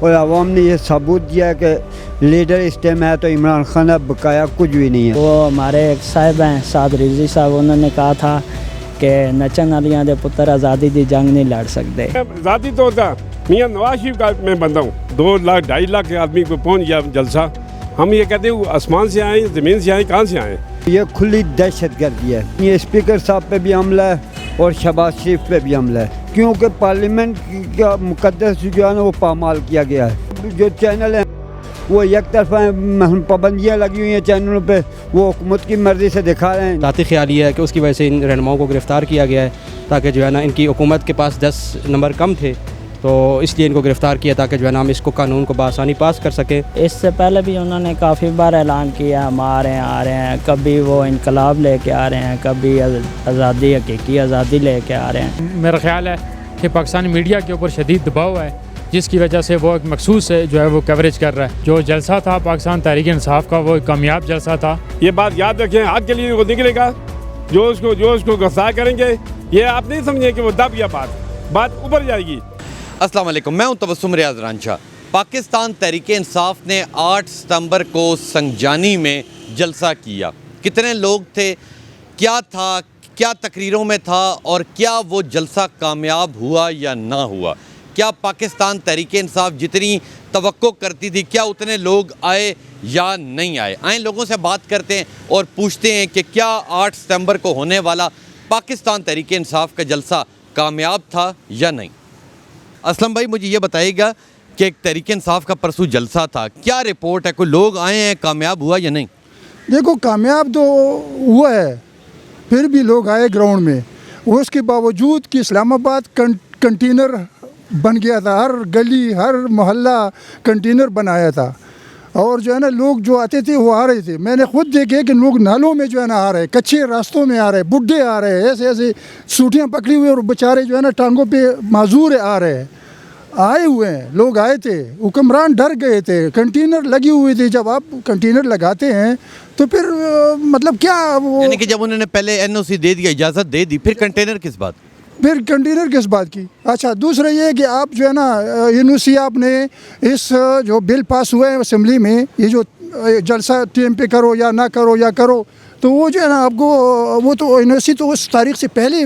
اور عوام نے یہ ثبوت دیا کہ لیڈر اس ٹائم ہے تو عمران خان ہے، بقایا کچھ بھی نہیں ہے۔ وہ ہمارے ایک صاحب ہیں سعد رضوی صاحب، انہوں نے کہا تھا کہ نچن والیاں دے پتر آزادی دی جنگ نہیں لڑ سکتے۔ ذاتی طور پر میاں نواز شریف کا میں بندہ ہوں، 2 لاکھ 2.5 لاکھ آدمی کو پہنچ گیا جلسہ۔ ہم یہ کہتے ہیں آسمان سے آئیں، زمین سے آئیں، کہاں سے آئیں؟ یہ کھلی دہشت گردی ہے۔ یہ اسپیکر صاحب پہ بھی حملہ ہے اور شہباز شریف پہ بھی حملہ ہے، کیونکہ پارلیمنٹ کا مقدس جو ہے نا وہ پامال کیا گیا ہے۔ جو چینل ہیں وہ یک طرفہ پابندیاں لگی ہوئی ہیں چینلوں پہ، وہ حکومت کی مرضی سے دکھا رہے ہیں۔ ذاتی خیال یہ ہے کہ اس کی وجہ سے ان رہنماؤں کو گرفتار کیا گیا ہے، تاکہ جو ہے نا ان کی حکومت کے پاس 10 نمبر کم تھے، تو اس لیے ان کو گرفتار کیا تاکہ جو ہے نا ہم اس کو قانون کو بآسانی پاس کر سکیں۔ اس سے پہلے بھی انہوں نے کافی بار اعلان کیا ہم آ رہے ہیں، کبھی وہ انقلاب لے کے آ رہے ہیں، کبھی آزادی، حقیقی آزادی لے کے آ رہے ہیں۔ میرا خیال ہے کہ پاکستانی میڈیا کے اوپر شدید دباؤ ہے، جس کی وجہ سے وہ ایک مخصوص جو ہے وہ کوریج کر رہا ہے۔ جو جلسہ تھا پاکستان تحریک انصاف کا وہ ایک کامیاب جلسہ تھا۔ یہ بات یاد رکھیں، حق کے لیے وہ نکلے گا، جو اس کو گرفتار کریں گے، یہ آپ نہیں سمجھیں کہ وہ دب گیا، بات اوپر جائے گی۔ السلام علیکم، میں ہوں تبسم ریاض رانجھا۔ پاکستان تحریک انصاف نے 8 ستمبر کو سنگجانی میں جلسہ کیا۔ کتنے لوگ تھے، کیا تھا، کیا تقریروں میں تھا، اور کیا وہ جلسہ کامیاب ہوا یا نہ ہوا؟ کیا پاکستان تحریک انصاف جتنی توقع کرتی تھی، کیا اتنے لوگ آئے یا نہیں آئے؟ آئیں لوگوں سے بات کرتے ہیں اور پوچھتے ہیں کہ کیا 8 ستمبر کو ہونے والا پاکستان تحریک انصاف کا جلسہ کامیاب تھا یا نہیں۔ اسلم بھائی مجھے یہ بتائیے گا کہ ایک تحریک انصاف کا پرسوں جلسہ تھا، کیا رپورٹ ہے، کوئی لوگ آئے ہیں، کامیاب ہوا یا نہیں؟ دیکھو کامیاب تو ہوا ہے، پھر بھی لوگ آئے گراؤنڈ میں، اس کے باوجود کہ اسلام آباد کنٹینر بن گیا تھا، ہر گلی ہر محلہ کنٹینر بنایا تھا، اور جو ہے نا لوگ جو آتے تھے وہ آ رہے تھے۔ میں نے خود دیکھے کہ لوگ نالوں میں جو ہے نا آ رہے، کچے راستوں میں آ رہے، بڈھے آ رہے، ایسے سوٹیاں پکڑی ہوئے اور بیچارے جو ہے نا ٹانگوں پہ معذور آ رہے، آئے ہوئے ہیں لوگ، آئے تھے۔ حکمران ڈر گئے تھے، کنٹینر لگی ہوئی تھی۔ جب آپ کنٹینر لگاتے ہیں تو پھر مطلب کیا وہ، یعنی کہ جب انہوں نے پہلے NOC دے دیا، اجازت دے دی، پھر کنٹینر کس بات؟ پھر کنٹینر کس بات کی؟ اچھا دوسرا یہ کہ آپ جو ہے نا NOC آپ نے اس جو بل پاس ہوا ہے اسمبلی میں، یہ جو جلسہ ٹیم پہ کرو یا نہ کرو یا کرو، تو وہ جو ہے نا آپ کو وہ تو NOC تو اس تاریخ سے پہلے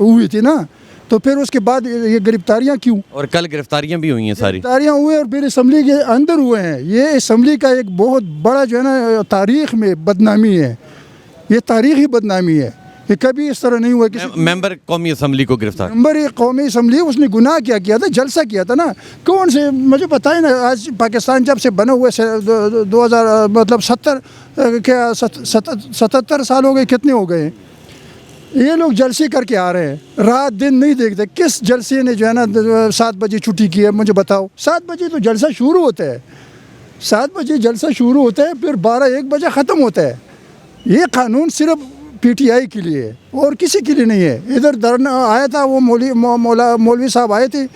ہوئی تھی نا، تو پھر اس کے بعد یہ گرفتاریاں کیوں؟ اور کل گرفتاریاں بھی ہوئی ہیں ساری، گرفتاریاں ہوئے اور پھر اسمبلی کے اندر ہوئے ہیں۔ یہ اسمبلی کا ایک بہت بڑا جو ہے نا تاریخ میں بدنامی ہے، یہ تاریخی بدنامی ہے کہ کبھی اس طرح نہیں ہوا کہ ممبر قومی اسمبلی کو گرفتار۔ ممبر قومی اسمبلی، اس نے گناہ کیا تھا، جلسہ کیا تھا نا، کون سے مجھے بتائیں نا۔ آج پاکستان جب سے بنا ہوئے 2000 مطلب 77 سال ہو گئے، کتنے ہو گئے، یہ لوگ جلسے کر کے آ رہے ہیں، رات دن نہیں دیکھتے۔ کس جلسے نے جو ہے نا 7 بجے چھٹی کی ہے، مجھے بتاؤ۔ 7 بجے تو جلسہ شروع ہوتا ہے، 7 بجے جلسہ شروع ہوتا ہے، پھر 12-1 بجے ختم ہوتا ہے۔ یہ قانون صرف PTI کے لیے ہے اور کسی کے لیے نہیں ہے۔ ادھر دھرنا آیا تھا، وہ مولوی صاحب آئے تھے،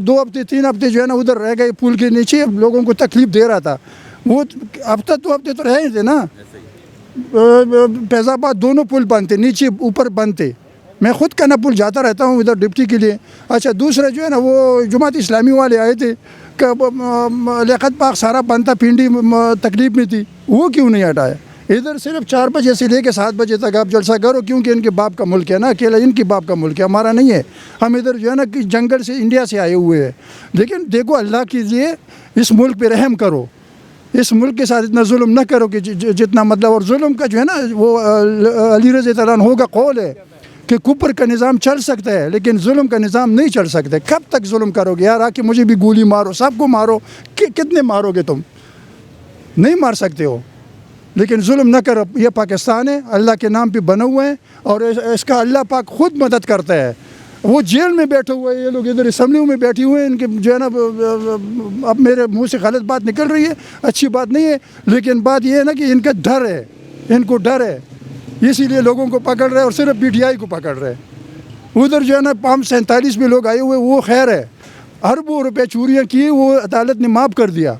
2 ہفتے 3 ہفتے جو ہے نا ادھر رہ گئے پل کے نیچے، لوگوں کو تکلیف دے رہا تھا۔ وہ ہفتہ 2 ہفتے تو رہے تھے نا۔ فیض آباد دونوں پل بند تھے، نیچے اوپر بند تھے۔ میں خود کنا پل جاتا رہتا ہوں ادھر ڈپٹی کے لیے۔ اچھا دوسرا جو ہے نا وہ جماعت اسلامی والے آئے تھے کہ لیاقت پاک سارا بند تھا، پنڈی تکلیف میں تھی، وہ کیوں نہیں ہٹایا؟ ادھر صرف 4 بجے سے لے کے 7 بجے تک آپ جلسہ کرو، کیونکہ ان کے باپ کا ملک ہے نا، اکیلا ان کے باپ کا ملک ہے، ہمارا نہیں ہے۔ ہم ادھر جو ہے نا جنگل سے، انڈیا سے آئے ہوئے ہیں۔ لیکن دیکھو اللہ کیجیے، اس ملک پہ رحم کرو، اس ملک کے ساتھ اتنا ظلم نہ کرو کہ جتنا مطلب، اور ظلم کا جو ہے نا وہ علی رضی اللہ عنہ کا قول ہے کہ کفر کا نظام چل سکتا ہے لیکن ظلم کا نظام نہیں چل سکتا۔ کب تک ظلم کرو گے یار؟ آ کے مجھے بھی گولی مارو، سب کو مارو، کتنے مارو گے تم؟ نہیں مار سکتے ہو، لیکن ظلم نہ کرو۔ یہ پاکستان ہے، اللہ کے نام پہ بنا ہوا ہے، اور اس کا اللہ پاک خود مدد کرتا ہے۔ وہ جیل میں بیٹھے ہوئے ہیں، یہ لوگ ادھر اسمبلیوں میں بیٹھے ہوئے ہیں، ان کے جو ہے نا اب میرے منہ سے غلط بات نکل رہی ہے، اچھی بات نہیں ہے، لیکن بات یہ ہے نا کہ ان کا ڈر ہے، ان کو ڈر ہے، اسی لیے لوگوں کو پکڑ رہے ہیں اور صرف PTI کو پکڑ رہے ہیں۔ ادھر جو ہے نا 47 میں لوگ آئے ہوئے، وہ خیر ہے، اربوں روپے چوریاں کی، وہ عدالت نے معاف کر دیا،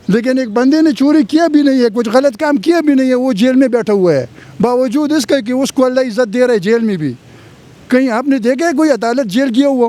لیکن ایک بندے نے چوری کیا بھی نہیں ہے، کچھ غلط کام کیا بھی نہیں ہے، وہ جیل میں بیٹھا ہوا ہے، باوجود اس کا کہ اس کو اللہ عزت دے رہا ہے جیل میں بھی۔ کہیں آپ نے دیکھا ہے کوئی عدالت جیل کیا ہوا؟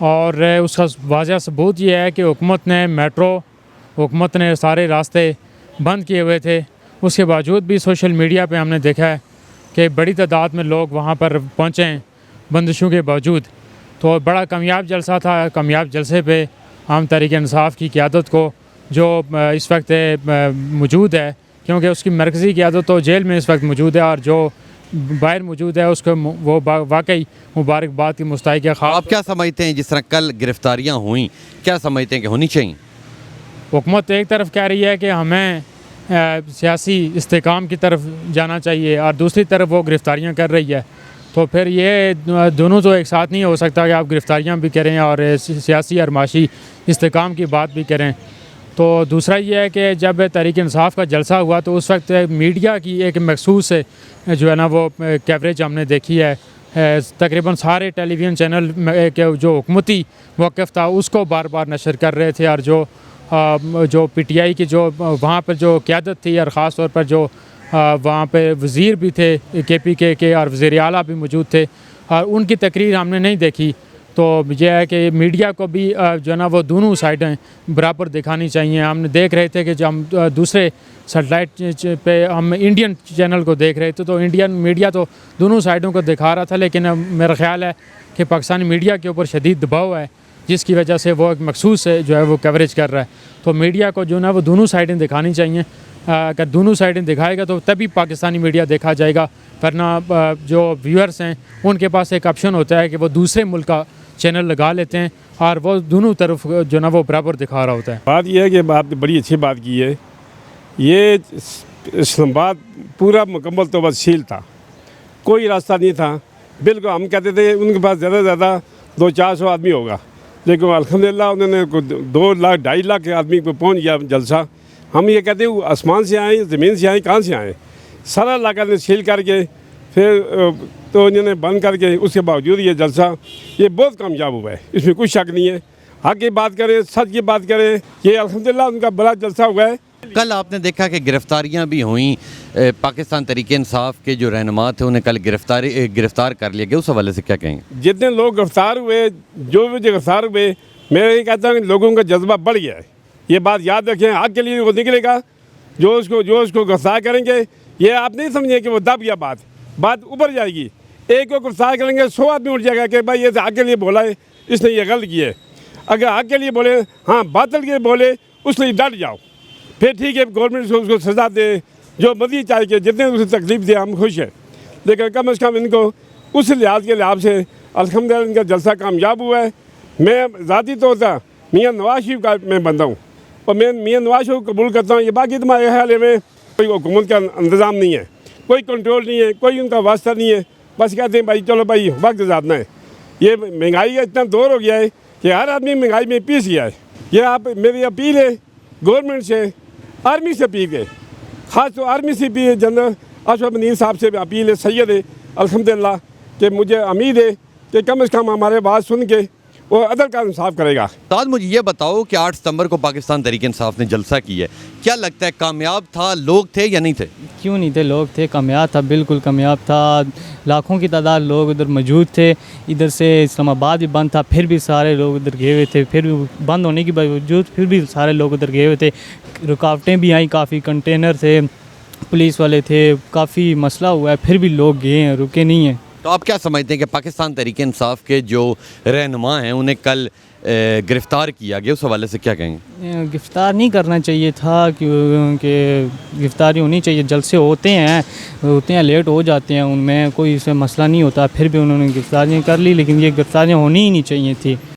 اور اس کا واضح ثبوت یہ ہے کہ حکومت نے سارے راستے بند کیے ہوئے تھے، اس کے باوجود بھی سوشل میڈیا پہ ہم نے دیکھا ہے کہ بڑی تعداد میں لوگ وہاں پر پہنچے ہیں بندشوں کے باوجود۔ تو بڑا کامیاب جلسہ تھا۔ کامیاب جلسے پہ عام تحریک انصاف کی قیادت کو جو اس وقت موجود ہے، کیونکہ اس کی مرکزی قیادت تو جیل میں اس وقت موجود ہے، اور جو باہر موجود ہے اس کو وہ واقعی مبارکباد کی مستحق ہے۔ آپ کیا سمجھتے ہیں جس طرح کل گرفتاریاں ہوئیں، کیا سمجھتے ہیں کہ ہونی چاہیے؟ حکومت ایک طرف کہہ رہی ہے کہ ہمیں سیاسی استحکام کی طرف جانا چاہیے، اور دوسری طرف وہ گرفتاریاں کر رہی ہے، تو پھر یہ دونوں تو ایک ساتھ نہیں ہو سکتا کہ آپ گرفتاریاں بھی کریں اور سیاسی اور معاشی استحکام کی بات بھی کریں۔ تو دوسرا یہ ہے کہ جب تحریک انصاف کا جلسہ ہوا تو اس وقت میڈیا کی ایک مخصوص جو ہے نا وہ کوریج ہم نے دیکھی ہے۔ تقریباً سارے ٹیلی ویژن چینل کے جو حکومتی موقف تھا اس کو بار بار نشر کر رہے تھے، اور جو پی ٹی آئی کی جو وہاں پر جو قیادت تھی، اور خاص طور پر جو وہاں پہ وزیر بھی تھے کے پی کے اور وزیر اعلیٰ بھی موجود تھے، اور ان کی تقریر ہم نے نہیں دیکھی۔ تو یہ ہے کہ میڈیا کو بھی جو ہے نا وہ دونوں سائڈیں برابر دکھانی چاہیے۔ ہم نے دیکھ رہے تھے کہ جب ہم دوسرے سیٹلائٹ پہ ہم انڈین چینل کو دیکھ رہے تھے تو انڈین میڈیا تو دونوں سائڈوں کو دکھا رہا تھا، لیکن میرا خیال ہے کہ پاکستانی میڈیا کے اوپر شدید دباؤ ہے، جس کی وجہ سے وہ ایک مخصوص جو ہے وہ کوریج کر رہا ہے۔ تو میڈیا کو جو ہے نا وہ دونوں سائڈیں دکھانی چاہیے۔ اگر دونوں سائڈیں دکھائے گا تو تبھی پاکستانی میڈیا دیکھا جائے گا، ورنہ جو ویورز ہیں ان کے پاس ایک آپشن ہوتا ہے کہ وہ دوسرے ملک کا چینل لگا لیتے ہیں، اور وہ دونوں طرف جو نا وہ برابر دکھا رہا ہوتا ہے۔ بات یہ ہے کہ آپ نے بڑی اچھی بات کی ہے۔ یہ اسلام آباد پورا مکمل طور پر سیل تھا، کوئی راستہ نہیں تھا، بالکل ہم کہتے تھے ان کے پاس زیادہ سے زیادہ 200-400 آدمی ہوگا، لیکن الحمدللہ انہوں نے 2 لاکھ 2.5 لاکھ آدمی کو پہنچ گیا جلسہ۔ ہم یہ کہتے ہیں آسمان سے آئیں، زمین سے آئیں، کہاں سے آئیں؟ سارا علاقہ نے سیل کر کے پھر تو انہوں نے بند کر کے، اس کے باوجود یہ جلسہ یہ بہت کامیاب ہوا ہے، اس میں کوئی شک نہیں ہے۔ حق کی بات کریں، سچ کی بات کریں، یہ الحمدللہ ان کا بڑا جلسہ ہوا ہے۔ کل آپ نے دیکھا کہ گرفتاریاں بھی ہوئیں، پاکستان تحریک انصاف کے جو رہنما تھے انہیں کل گرفتار کر لیا گیا، اس حوالے سے کیا کہیں گے؟ جتنے لوگ گرفتار ہوئے، جو بھی گرفتار ہوئے، میں یہ کہتا ہوں کہ لوگوں کا جذبہ بڑھ گیا ہے۔ یہ بات یاد رکھیں، حق کے لیے وہ نکلے گا، جو اس کو گرفتار کریں گے، یہ آپ نہیں سمجھیں کہ وہ دب گیا، بات اوپر جائے گی۔ ایک کو گرفتار کریں گے 100 آدمی اٹھ جائے گا کہ بھائی یہ حق کے لیے بولا ہے، اس نے یہ غلط کیا ہے۔ اگر حق کے لیے بولے، ہاں باطل کے لیے بولے، اس لیے ڈٹ جاؤ، پھر ٹھیک ہے گورنمنٹ اس کو سزا دے، جو مرضی چاہے کہ جتنے اسے تکلیف دے ہم خوش ہیں، لیکن کم از کم ان کو اس لحاظ سے الحمدللہ ان کا جلسہ کامیاب ہوا ہے۔ میں ذاتی طور پر میاں نواز شریف کا میں بندہ ہوں، اور میں میاں نواز شریف کو قبول کرتا ہوں۔ یہ باقی تمہارے خیال میں کوئی حکومت کا انتظام نہیں ہے، کوئی کنٹرول نہیں ہے، کوئی ان کا واسطہ نہیں ہے، بس کہتے ہیں بھائی چلو بھائی وقت گزارنا ہے۔ یہ مہنگائی کا اتنا دور ہو گیا ہے کہ ہر آدمی مہنگائی میں پیس گیا ہے۔ یہ آپ میری اپیل ہے گورنمنٹ سے، آرمی سے اپیل ہے، خاص طور آرمی سے بھی جنرل اشرف منیر صاحب سے اپیل ہے، سید ہے الحمدللہ، کہ مجھے امید ہے کہ کم از کم ہمارے بات سن کے وہ عدل کا انصاف کرے گا۔ استاد مجھے یہ بتاؤ کہ 8 ستمبر کو پاکستان تحریک انصاف نے جلسہ کیا ہے، کیا لگتا ہے کامیاب تھا؟ لوگ تھے یا نہیں تھے؟ کیوں نہیں تھے، لوگ تھے، کامیاب تھا، بالکل کامیاب تھا۔ لاکھوں کی تعداد لوگ ادھر موجود تھے، ادھر سے اسلام آباد بھی بند تھا، پھر بھی سارے لوگ ادھر گئے ہوئے تھے، پھر بھی بند ہونے کے باوجود پھر بھی سارے لوگ ادھر گئے ہوئے تھے۔ رکاوٹیں بھی آئیں، کافی کنٹینر تھے، پولیس والے تھے، کافی مسئلہ ہوا ہے، پھر بھی لوگ گئے ہیں، رکے نہیں ہیں۔ تو آپ کیا سمجھتے ہیں کہ پاکستان تحریک انصاف کے جو رہنما ہیں انہیں کل گرفتار کیا گیا، اس حوالے سے کیا کہیں گے؟ گرفتار نہیں کرنا چاہیے تھا، کیونکہ گرفتاری ہونی چاہیے۔ جلسے ہوتے ہیں لیٹ ہو جاتے ہیں، ان میں کوئی اس سے مسئلہ نہیں ہوتا، پھر بھی انہوں نے گرفتاریاں کر لی، لیکن یہ گرفتاریاں ہونی ہی نہیں چاہیے تھی۔